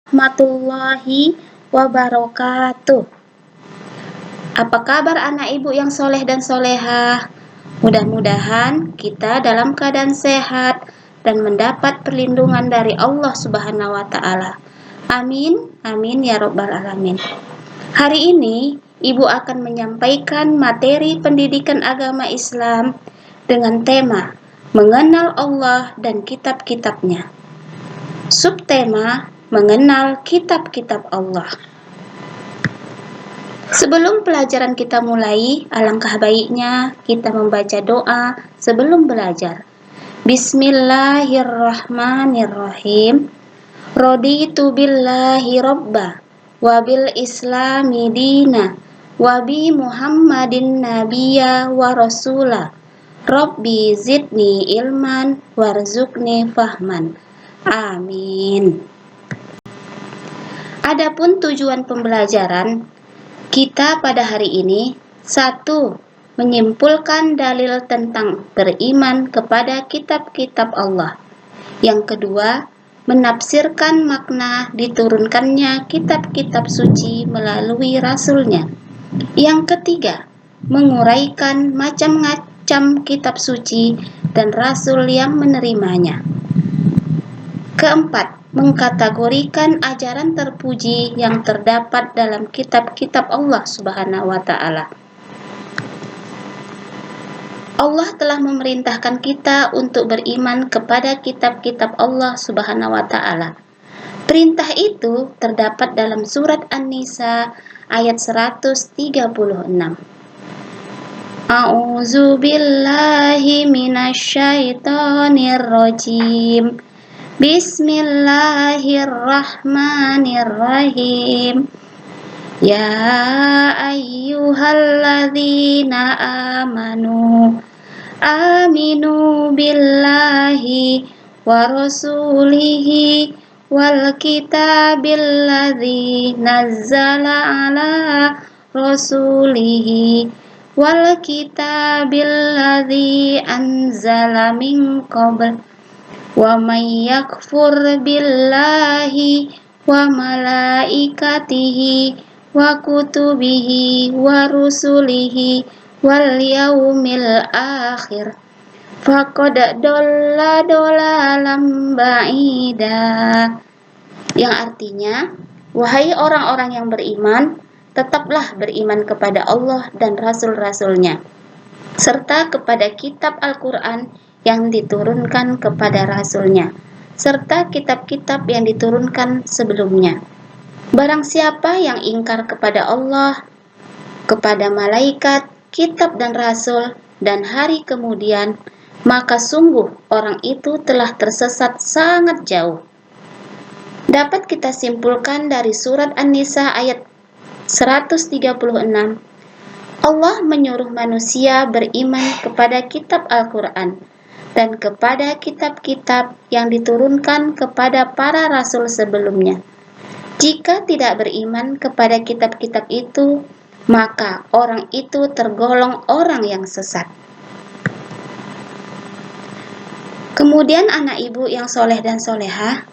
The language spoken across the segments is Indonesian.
warahmatullahi wabarakatuh. Apa kabar anak ibu yang soleh dan solehah? Mudah-mudahan kita dalam keadaan sehat dan mendapat perlindungan dari Allah Subhanahu wa Ta'ala. Amin, amin ya Rabbal 'Alamin. Hari ini, Ibu akan menyampaikan materi pendidikan agama Islam dengan tema Mengenal Allah dan Kitab-Kitabnya. Subtema Mengenal Kitab-Kitab Allah. Sebelum pelajaran kita mulai, alangkah baiknya kita membaca doa sebelum belajar. Bismillahirrahmanirrahim. Raditu billahi robba, wabil islami dina, wabi muhammadin nabiyya wa rasula. Rabbi zidni ilman warzuqni fahman. Amin. Adapun tujuan pembelajaran kita pada hari ini, 1. Menyimpulkan dalil tentang beriman kepada kitab-kitab Allah. Yang kedua, menafsirkan makna diturunkannya kitab-kitab suci melalui rasulnya. Yang ketiga, menguraikan macam-macam kitab suci dan rasul yang menerimanya. Keempat, mengkategorikan ajaran terpuji yang terdapat dalam kitab-kitab Allah Subhanahu wa Ta'ala. Allah telah memerintahkan kita untuk beriman kepada kitab-kitab Allah Subhanahu wa Ta'ala. Perintah itu terdapat dalam surat An-Nisa ayat 136. A'udzu billahi minasyaitonir rajim. Bismillahirrahmanirrahim. Ya ayyuhalladzina aminu billahi wa rasulihi wal kitabil ladzi nazzala ala rasulihi wal kitabil ladzi anzala min qabl. Wa may yakfur billahi wa malaikatihi wa kutubihi wa rusulihi wal yaumil akhir faqad dhalla dhalalan ba'ida. Yang artinya, wahai orang-orang yang beriman, tetaplah beriman kepada Allah dan rasul-rasulnya, serta kepada kitab Al-Quran yang diturunkan kepada rasulnya, serta kitab-kitab yang diturunkan sebelumnya. Barang siapa yang ingkar kepada Allah, kepada malaikat, kitab dan rasul, dan hari kemudian, maka sungguh orang itu telah tersesat sangat jauh. Dapat kita simpulkan dari surat An-Nisa ayat 136, Allah menyuruh manusia beriman kepada kitab Al-Quran dan kepada kitab-kitab yang diturunkan kepada para rasul sebelumnya. Jika tidak beriman kepada kitab-kitab itu, maka orang itu tergolong orang yang sesat. Kemudian anak ibu yang soleh dan solehah,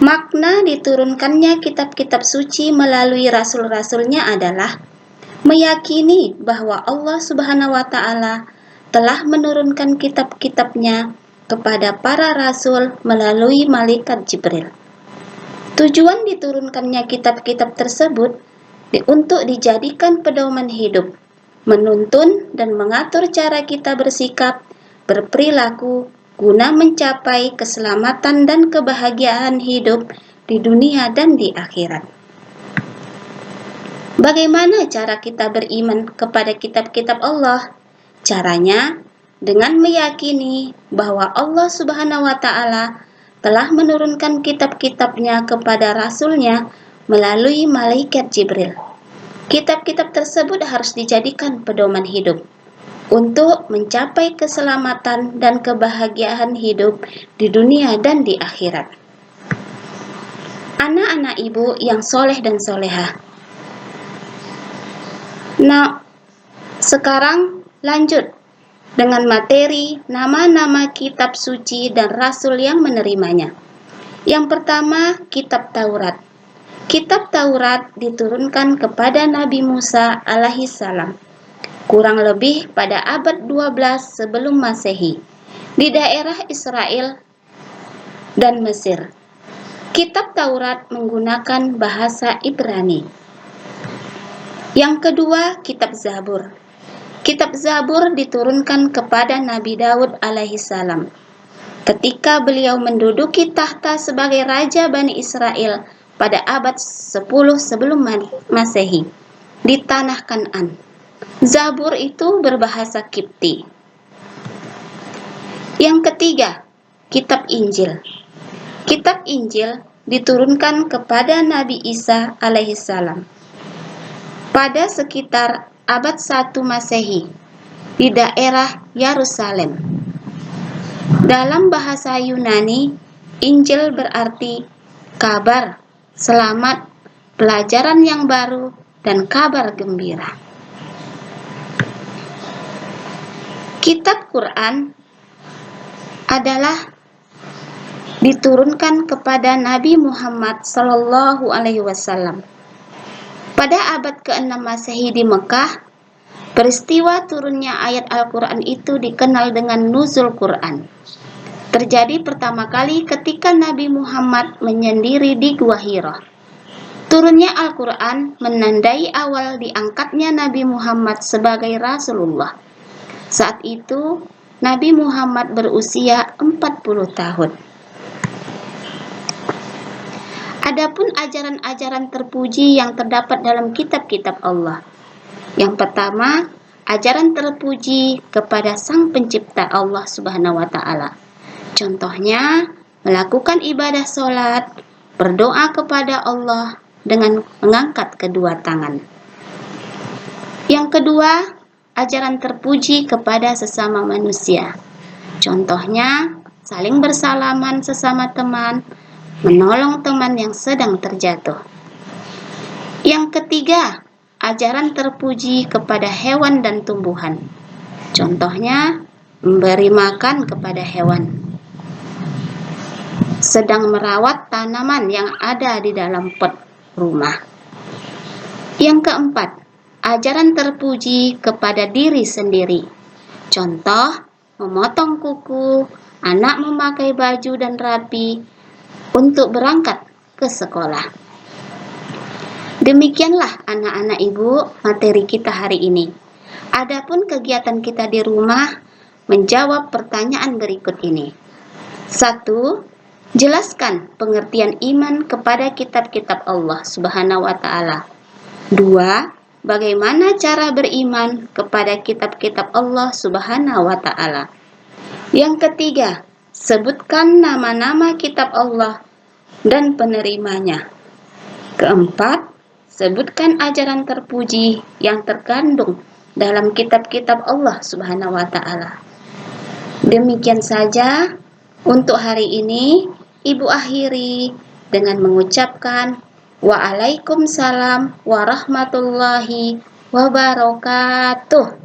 makna diturunkannya kitab-kitab suci melalui rasul-rasulnya adalah meyakini bahwa Allah Subhanahu wa Ta'ala telah menurunkan kitab-kitabnya kepada para rasul melalui malaikat Jibril. Tujuan diturunkannya kitab-kitab tersebut untuk dijadikan pedoman hidup, menuntun dan mengatur cara kita bersikap, berperilaku, guna mencapai keselamatan dan kebahagiaan hidup di dunia dan di akhirat. Bagaimana cara kita beriman kepada kitab-kitab Allah? Caranya dengan meyakini bahwa Allah Subhanahu wa Ta'ala telah menurunkan kitab-kitabnya kepada rasulnya melalui malaikat Jibril. Kitab-kitab tersebut harus dijadikan pedoman hidup untuk mencapai keselamatan dan kebahagiaan hidup di dunia dan di akhirat. Anak-anak ibu yang soleh dan solehah. Nah, sekarang lanjut dengan materi nama-nama kitab suci dan rasul yang menerimanya. Yang pertama, kitab Taurat. Kitab Taurat diturunkan kepada Nabi Musa alaihissalam kurang lebih pada abad 12 sebelum Masehi di daerah Israel dan Mesir. Kitab Taurat menggunakan bahasa Ibrani. Yang kedua, kitab Zabur. Kitab Zabur diturunkan kepada Nabi Daud alaihissalam ketika beliau menduduki tahta sebagai raja Bani Israel pada abad 10 sebelum Masehi di tanah Kan'an. Zabur itu berbahasa Kipti. Yang ketiga, kitab Injil. Kitab Injil diturunkan kepada Nabi Isa alaihissalam pada sekitar abad 1 Masehi di daerah Yerusalem. Dalam bahasa Yunani, Injil berarti kabar, selamat, pelajaran yang baru, dan kabar gembira. Kitab Quran adalah diturunkan kepada Nabi Muhammad SAW. Pada abad ke-6 Masehi di Mekah, peristiwa turunnya ayat Al-Quran itu dikenal dengan Nuzul Quran. Terjadi pertama kali ketika Nabi Muhammad menyendiri di Gua Hira. Turunnya Al-Quran menandai awal diangkatnya Nabi Muhammad sebagai Rasulullah. Saat itu, Nabi Muhammad berusia 40 tahun. Adapun ajaran-ajaran terpuji yang terdapat dalam kitab-kitab Allah. Yang pertama, ajaran terpuji kepada Sang Pencipta Allah Subhanahu wa Ta'ala. Contohnya, melakukan ibadah sholat, berdoa kepada Allah dengan mengangkat kedua tangan. Yang kedua, ajaran terpuji kepada sesama manusia. Contohnya, saling bersalaman sesama teman, menolong teman yang sedang terjatuh. Yang ketiga, ajaran terpuji kepada hewan dan tumbuhan. Contohnya, memberi makan kepada hewan, sedang merawat tanaman yang ada di dalam pot rumah. Yang keempat, ajaran terpuji kepada diri sendiri. Contoh, memotong kuku, anak memakai baju dan rapi untuk berangkat ke sekolah. Demikianlah anak-anak ibu materi kita hari ini. Adapun kegiatan kita di rumah menjawab pertanyaan berikut ini. 1. Jelaskan pengertian iman kepada kitab-kitab Allah Subhanahu wa Ta'ala. 2. Bagaimana cara beriman kepada kitab-kitab Allah Subhanahu wa Ta'ala. Yang ketiga, sebutkan nama-nama kitab Allah dan penerimanya. Keempat, sebutkan ajaran terpuji yang terkandung dalam kitab-kitab Allah Subhanahu wa Ta'ala. Demikian saja untuk hari ini. Ibu akhiri dengan mengucapkan Waalaikumsalam warahmatullahi wabarakatuh.